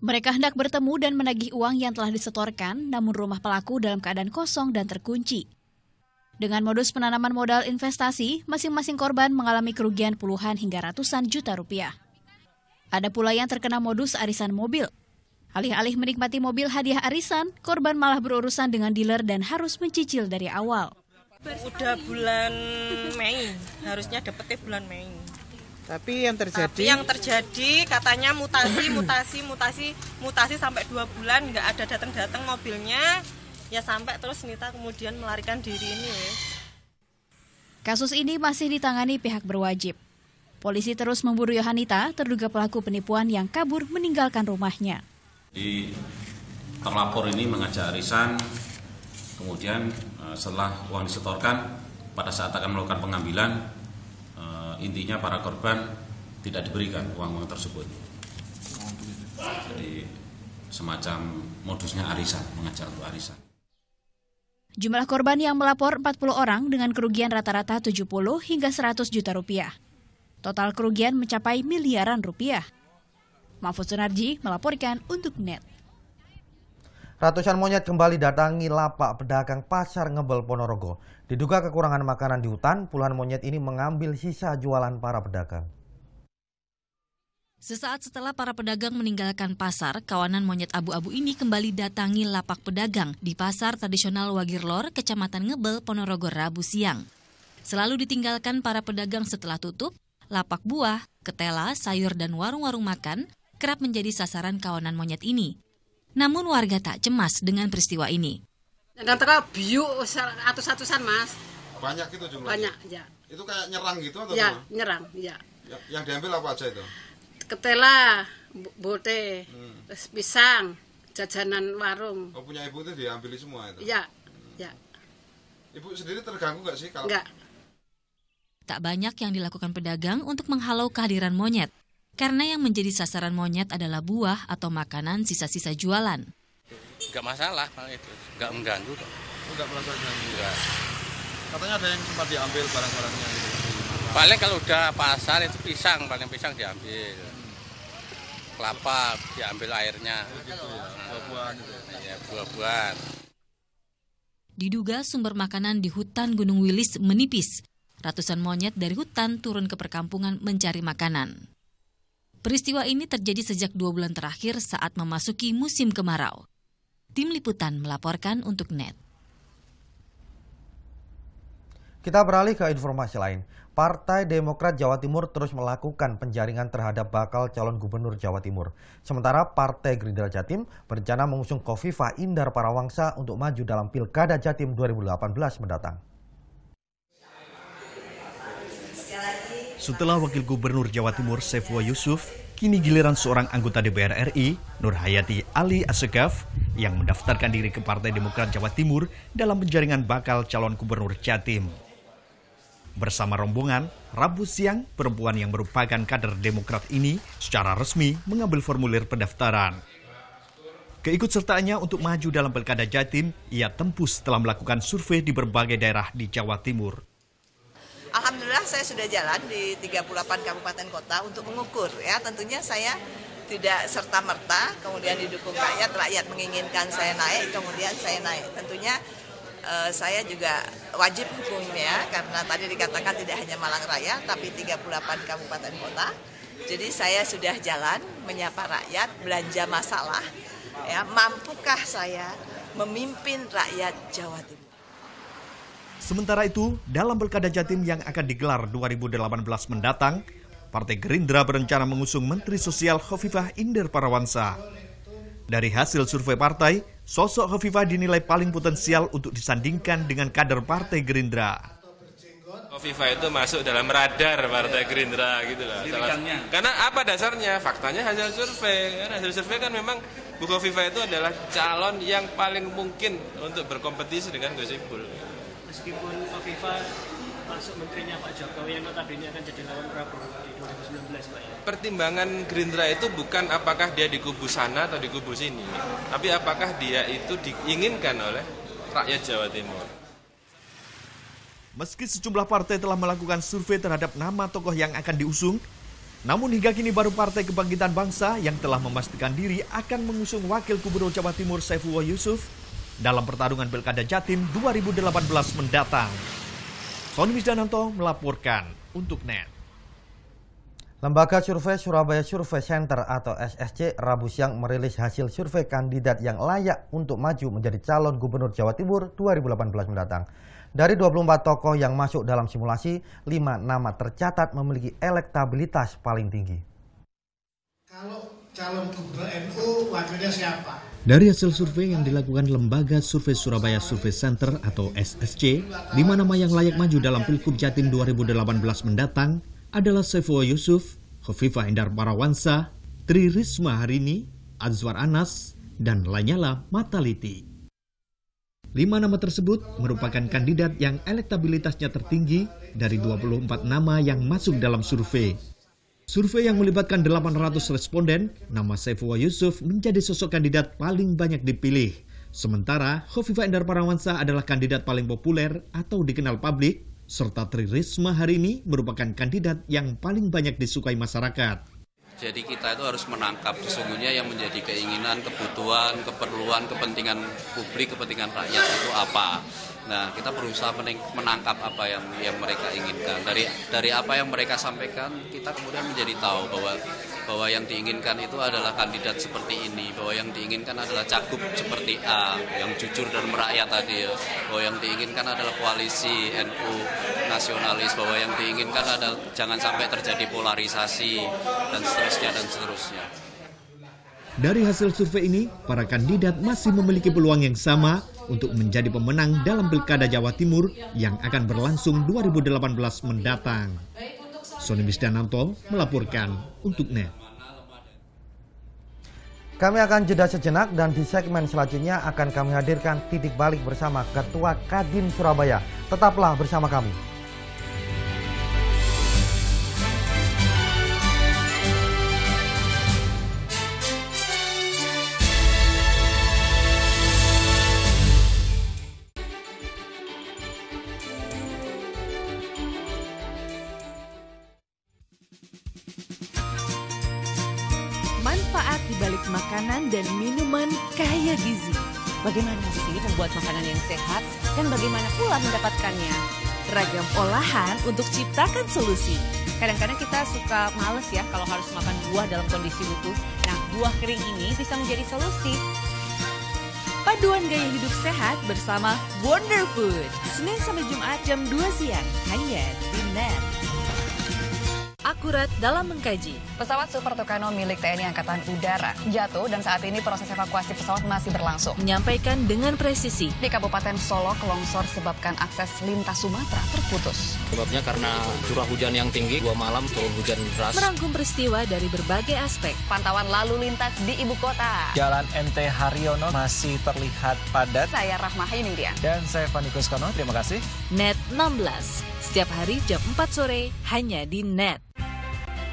Mereka hendak bertemu dan menagih uang yang telah disetorkan, namun rumah pelaku dalam keadaan kosong dan terkunci. Dengan modus penanaman modal investasi, masing-masing korban mengalami kerugian puluhan hingga ratusan juta rupiah. Ada pula yang terkena modus arisan mobil. Alih-alih menikmati mobil hadiah arisan, korban malah berurusan dengan dealer dan harus mencicil dari awal. Udah bulan Mei, harusnya dapetnya bulan Mei. Tapi yang terjadi katanya mutasi sampai 2 bulan nggak ada datang mobilnya, ya sampai terus Nita kemudian melarikan diri ini. Kasus ini masih ditangani pihak berwajib. Polisi terus memburu Yohanita, terduga pelaku penipuan yang kabur meninggalkan rumahnya. Di terlapor ini mengajak arisan, kemudian setelah uang disetorkan, pada saat akan melakukan pengambilan, intinya para korban tidak diberikan uang-uang tersebut. Jadi semacam modusnya arisan, mengajak untuk arisan. Jumlah korban yang melapor 40 orang dengan kerugian rata-rata 70 hingga 100 juta rupiah. Total kerugian mencapai miliaran rupiah. Mahfud Sunarji melaporkan untuk NET. Ratusan monyet kembali datangi lapak pedagang Pasar Ngebel Ponorogo. Diduga kekurangan makanan di hutan, puluhan monyet ini mengambil sisa jualan para pedagang. Sesaat setelah para pedagang meninggalkan pasar, kawanan monyet abu-abu ini kembali datangi lapak pedagang di pasar tradisional Wagirlor, Kecamatan Ngebel, Ponorogo, Rabu siang. Selalu ditinggalkan para pedagang setelah tutup, lapak buah, ketela, sayur, dan warung-warung makan kerap menjadi sasaran kawanan monyet ini. Namun warga tak cemas dengan peristiwa ini. Antara biu atus-atusan, Mas. Banyak itu jumlahnya? Banyak, ya. Itu kayak nyerang gitu atau ya, gimana? Nyerang, ya. Yang diambil apa aja itu? Ketela, bote, pisang, jajanan warung. Oh, punya ibu itu diambil semua itu? Ya, ya. Ibu sendiri terganggu nggak sih kalau? Nggak. Tak banyak yang dilakukan pedagang untuk menghalau kehadiran monyet, karena yang menjadi sasaran monyet adalah buah atau makanan sisa-sisa jualan. Nggak masalah kalau itu, nggak mengganggu kok. Nggak merasa ganggu? Nggak. Katanya ada yang sempat diambil barang-barangnya gitu. Paling kalau udah pasar itu pisang, paling pisang diambil. Kelapa diambil airnya. Gitu ya, buah-buahan gitu. Ya, buah-buahan. Diduga sumber makanan di hutan Gunung Wilis menipis. Ratusan monyet dari hutan turun ke perkampungan mencari makanan. Peristiwa ini terjadi sejak 2 bulan terakhir saat memasuki musim kemarau. Tim Liputan melaporkan untuk NET. Kita beralih ke informasi lain. Partai Demokrat Jawa Timur terus melakukan penjaringan terhadap bakal calon gubernur Jawa Timur. Sementara Partai Gerindra Jatim berencana mengusung Khofifah Indar Parawangsa untuk maju dalam Pilkada Jatim 2018 mendatang. Setelah Wakil Gubernur Jawa Timur Saifullah Yusuf, kini giliran seorang anggota DPR RI, Nur Hayati Ali Assegaf, yang mendaftarkan diri ke Partai Demokrat Jawa Timur dalam penjaringan bakal calon gubernur Jatim. Bersama rombongan, Rabu siang, perempuan yang merupakan kader Demokrat ini secara resmi mengambil formulir pendaftaran. Keikutsertaannya untuk maju dalam Pilkada Jatim, ia tempuh setelah melakukan survei di berbagai daerah di Jawa Timur. Alhamdulillah saya sudah jalan di 38 kabupaten kota untuk mengukur ya. Tentunya saya tidak serta-merta kemudian didukung rakyat, rakyat menginginkan saya naik, kemudian saya naik. Tentunya saya juga wajib hukumnya karena tadi dikatakan tidak hanya Malang Raya tapi 38 kabupaten kota. Jadi saya sudah jalan menyapa rakyat, belanja masalah. Ya, mampukah saya memimpin rakyat Jawa Timur? Sementara itu, dalam Pilkada Jatim yang akan digelar 2018 mendatang, Partai Gerindra berencana mengusung Menteri Sosial Khofifah Indar Parawangsa. Dari hasil survei partai, sosok Khofifah dinilai paling potensial untuk disandingkan dengan kader Partai Gerindra. Khofifah itu masuk dalam radar Partai Gerindra gitu lah. Karena apa dasarnya? Faktanya hasil survei. Hasil survei kan memang Bu Khofifah itu adalah calon yang paling mungkin untuk berkompetisi dengan Gus Ipul. Meskipun Khofifah masuk menterinya Pak Jokowi yang notabene akan jadi lawan Prabowo di 2019 Pak ya. Pertimbangan Gerindra itu bukan apakah dia di kubu sana atau di kubu sini, tapi apakah dia itu diinginkan oleh rakyat Jawa Timur. Meski sejumlah partai telah melakukan survei terhadap nama tokoh yang akan diusung, namun hingga kini baru Partai Kebangkitan Bangsa yang telah memastikan diri akan mengusung Wakil Gubernur Jawa Timur Saifullah Yusuf dalam pertarungan Pilkada Jatim 2018 mendatang. Sony Wisdananto melaporkan untuk NET. Lembaga Survei Surabaya Survey Center atau SSC Rabu siang merilis hasil survei kandidat yang layak untuk maju menjadi calon gubernur Jawa Timur 2018 mendatang. Dari 24 tokoh yang masuk dalam simulasi, 5 nama tercatat memiliki elektabilitas paling tinggi. Kalau calon gubernur NU wakilnya siapa? Dari hasil survei yang dilakukan Lembaga Survei Surabaya Survey Center atau SSC, 5 nama yang layak maju dalam Pilgub Jatim 2018 mendatang adalah Saifullah Yusuf, Khofifah Indar Parawangsa, Tri Risma Harini, Azwar Anas, dan Lanyala Mataliti. 5 nama tersebut merupakan kandidat yang elektabilitasnya tertinggi dari 24 nama yang masuk dalam survei. Survei yang melibatkan 800 responden, nama Saifullah Yusuf menjadi sosok kandidat paling banyak dipilih. Sementara Khofifah Indar Parawangsa adalah kandidat paling populer atau dikenal publik, serta Tri Risma Harini merupakan kandidat yang paling banyak disukai masyarakat. Jadi kita itu harus menangkap sesungguhnya yang menjadi keinginan, kebutuhan, keperluan, kepentingan publik, kepentingan rakyat itu apa. Nah, kita berusaha menangkap apa yang mereka inginkan. Dari apa yang mereka sampaikan, kita kemudian menjadi tahu bahwa yang diinginkan itu adalah kandidat seperti ini, bahwa yang diinginkan adalah cagup seperti A, yang jujur dan merakyat tadi, bahwa yang diinginkan adalah koalisi NU nasionalis, bahwa yang diinginkan adalah jangan sampai terjadi polarisasi dan seterusnya. Dari hasil survei ini, para kandidat masih memiliki peluang yang sama untuk menjadi pemenang dalam Pilkada Jawa Timur yang akan berlangsung 2018 mendatang. Sony Wisdananto melaporkan untuk NET. Kami akan jeda sejenak dan di segmen selanjutnya akan kami hadirkan titik balik bersama Ketua Kadin Surabaya. Tetaplah bersama kami. di balik makanan dan minuman kaya gizi. Bagaimana sih membuat makanan yang sehat dan bagaimana pula mendapatkannya? Ragam olahan untuk ciptakan solusi. Kadang-kadang kita suka males ya kalau harus makan buah dalam kondisi utuh. Nah, buah kering ini bisa menjadi solusi. Paduan gaya hidup sehat bersama Wonder Food. Senin sampai Jumat jam 2 siang hanya di NET. Akurat dalam mengkaji. Pesawat Super Tucano milik TNI Angkatan Udara jatuh dan saat ini proses evakuasi pesawat masih berlangsung. Menyampaikan dengan presisi. Di Kabupaten Solok, longsor sebabkan akses lintas Sumatera terputus. Sebabnya karena curah hujan yang tinggi, 2 malam turun hujan deras. Merangkum peristiwa dari berbagai aspek. Pantauan lalu lintas di ibu kota. Jalan MT Haryono masih terlihat padat. Saya Rahma Hayuningdia. Dan saya Fani Kuskono, terima kasih. NET 16, setiap hari jam 4 sore hanya di NET.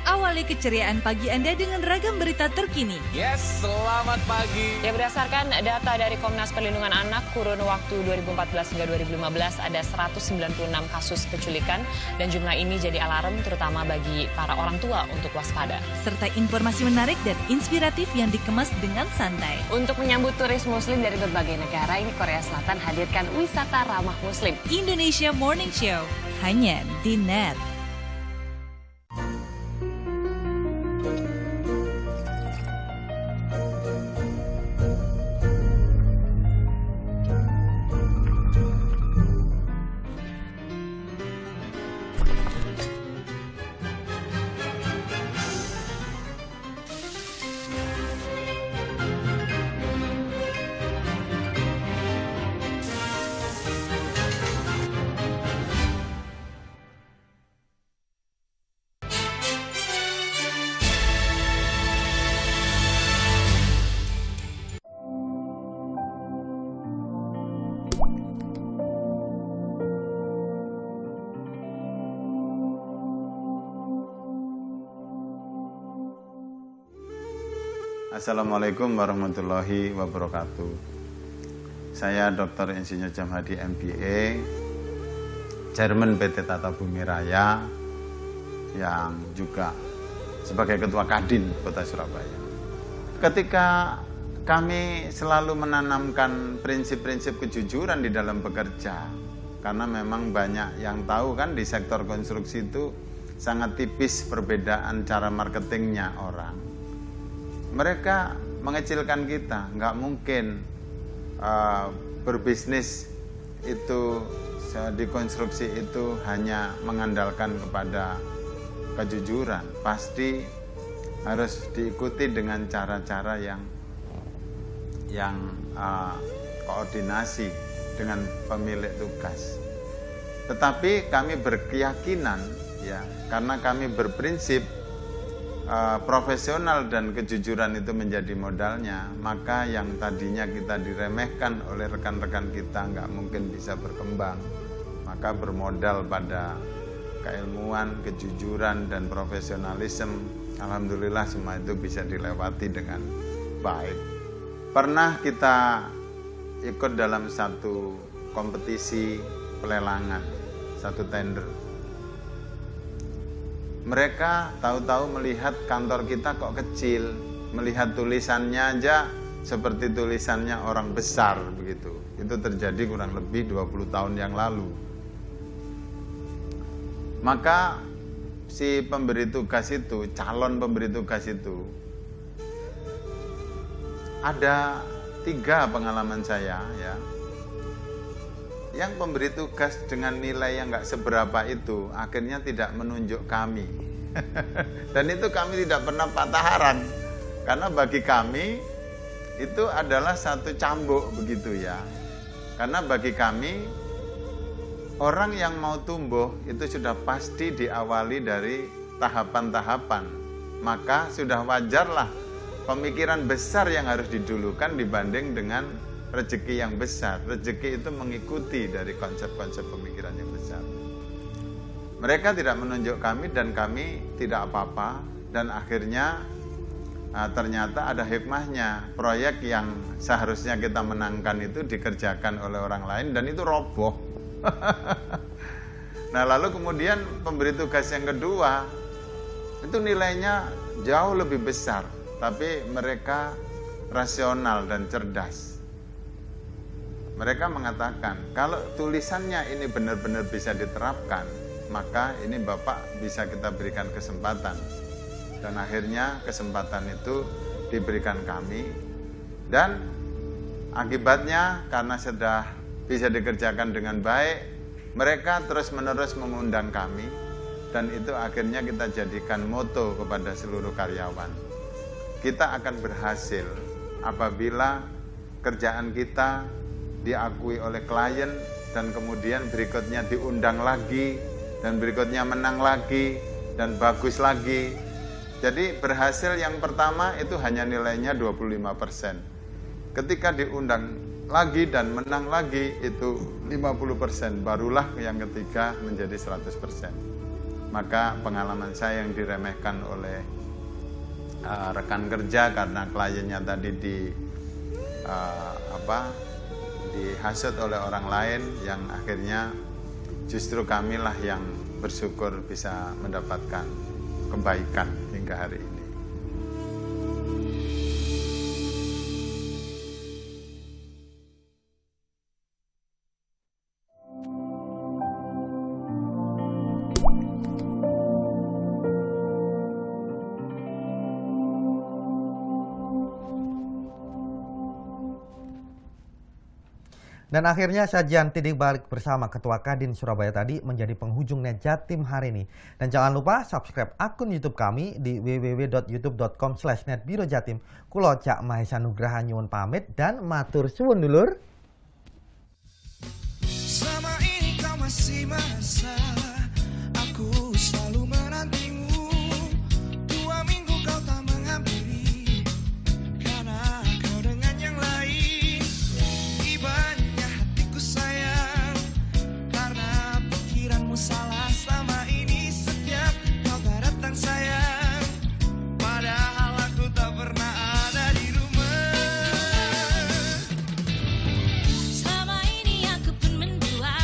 Awali keceriaan pagi Anda dengan ragam berita terkini. Yes, selamat pagi. Ya, berdasarkan data dari Komnas Perlindungan Anak, kurun waktu 2014 hingga 2015 ada 196 kasus penculikan dan jumlah ini jadi alarm terutama bagi para orang tua untuk waspada. Serta informasi menarik dan inspiratif yang dikemas dengan santai. Untuk menyambut turis muslim dari berbagai negara, ini Korea Selatan hadirkan wisata ramah muslim. Indonesia Morning Show, hanya di NET. Assalamualaikum warahmatullahi wabarakatuh. Saya Dr. Insinyur Jamhadi MBA, Chairman PT Tata Bumi Raya, yang juga sebagai Ketua Kadin Kota Surabaya. Ketika kami selalu menanamkan prinsip-prinsip kejujuran di dalam bekerja, karena memang banyak yang tahu kan di sektor konstruksi itu sangat tipis perbedaan cara marketingnya orang. Mereka mengecilkan kita, nggak mungkin berbisnis itu di konstruksi itu hanya mengandalkan kepada kejujuran. Pasti harus diikuti dengan cara-cara yang koordinasi dengan pemilik tugas. Tetapi kami berkeyakinan ya, karena kami berprinsip profesional dan kejujuran itu menjadi modalnya, maka yang tadinya kita diremehkan oleh rekan-rekan kita nggak mungkin bisa berkembang. Maka bermodal pada keilmuan, kejujuran, dan profesionalisme, alhamdulillah semua itu bisa dilewati dengan baik. Pernah kita ikut dalam satu kompetisi pelelangan, satu tender. Mereka tahu-tahu melihat kantor kita kok kecil, melihat tulisannya aja seperti tulisannya orang besar begitu. Itu terjadi kurang lebih 20 tahun yang lalu. Maka si pemberi tugas itu, calon pemberi tugas itu, ada 3 pengalaman saya ya. Yang pemberi tugas dengan nilai yang nggak seberapa itu akhirnya tidak menunjuk kami. Dan itu kami tidak pernah patah haran, karena bagi kami itu adalah satu cambuk begitu ya. Karena bagi kami orang yang mau tumbuh itu sudah pasti diawali dari tahapan-tahapan. Maka sudah wajarlah pemikiran besar yang harus didulukan dibanding dengan rezeki yang besar. Rezeki itu mengikuti dari konsep-konsep pemikiran yang besar. Mereka tidak menunjuk kami dan kami tidak apa-apa. Dan akhirnya ternyata ada hikmahnya. Proyek yang seharusnya kita menangkan itu dikerjakan oleh orang lain dan itu roboh. Nah lalu kemudian pemberi tugas yang kedua itu nilainya jauh lebih besar. tapi mereka rasional dan cerdas. Mereka mengatakan, kalau tulisannya ini benar-benar bisa diterapkan, maka ini Bapak bisa kita berikan kesempatan. Dan akhirnya kesempatan itu diberikan kami, dan akibatnya karena sudah bisa dikerjakan dengan baik, mereka terus-menerus mengundang kami, dan itu akhirnya kita jadikan moto kepada seluruh karyawan. Kita akan berhasil apabila kerjaan kita diakui oleh klien, dan kemudian berikutnya diundang lagi, dan berikutnya menang lagi, dan bagus lagi. Jadi berhasil yang pertama itu hanya nilainya 25%. Ketika diundang lagi dan menang lagi itu 50%, barulah yang ketiga menjadi 100%. Maka pengalaman saya yang diremehkan oleh rekan kerja karena kliennya tadi dihasut oleh orang lain, yang akhirnya justru kamilah yang bersyukur bisa mendapatkan kebaikan hingga hari ini. Dan akhirnya sajian tidik balik bersama Ketua Kadin Surabaya tadi menjadi penghujung Net Jatim hari ini. Dan jangan lupa subscribe akun YouTube kami di www.youtube.com/netbirojatim. Kulo Cak Mahesa Nugraha nyuwun pamit dan matur suwun dulur. Selama ini kau masih merasa aku selalu menantimu. 2 minggu kau tak menghampiri karena kau dengan yang lain. Ibanya hatiku sayang karena pikiranmu salah selama ini. Setiap kau tak datang sayang, padahal aku tak pernah ada di rumah. Selama ini aku pun mendua,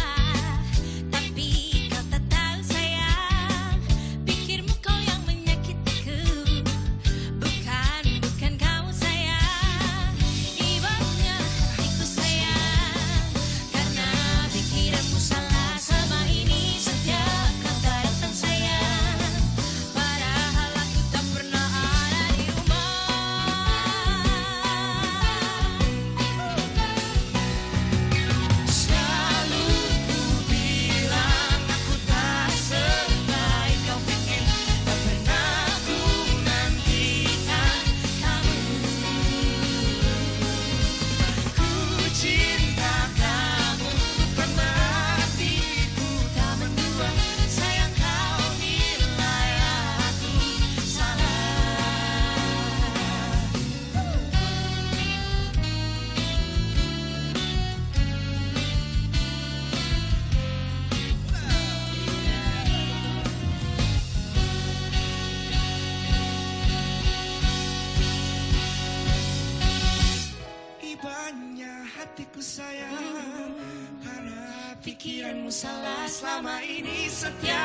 tapi kau tak tahu sayang. Pikirmu kau yang menyakitiku, bukan kamu sayang. Ibanya hatiku sayang karena pikiranmu salah selama ini. Setiap kau tak datang sayang, padahal aku tak pernah ada di rumah. Selalu ku bilang aku tak sebaik kau pikir. Tak pernah ku nantikan kamu. Ku cinta kamu bukan berarti ku tak mendua. Sayang kau nilai aku salah. Ibanya hatiku sayang karena pikiranmu salah selama ini. Setiap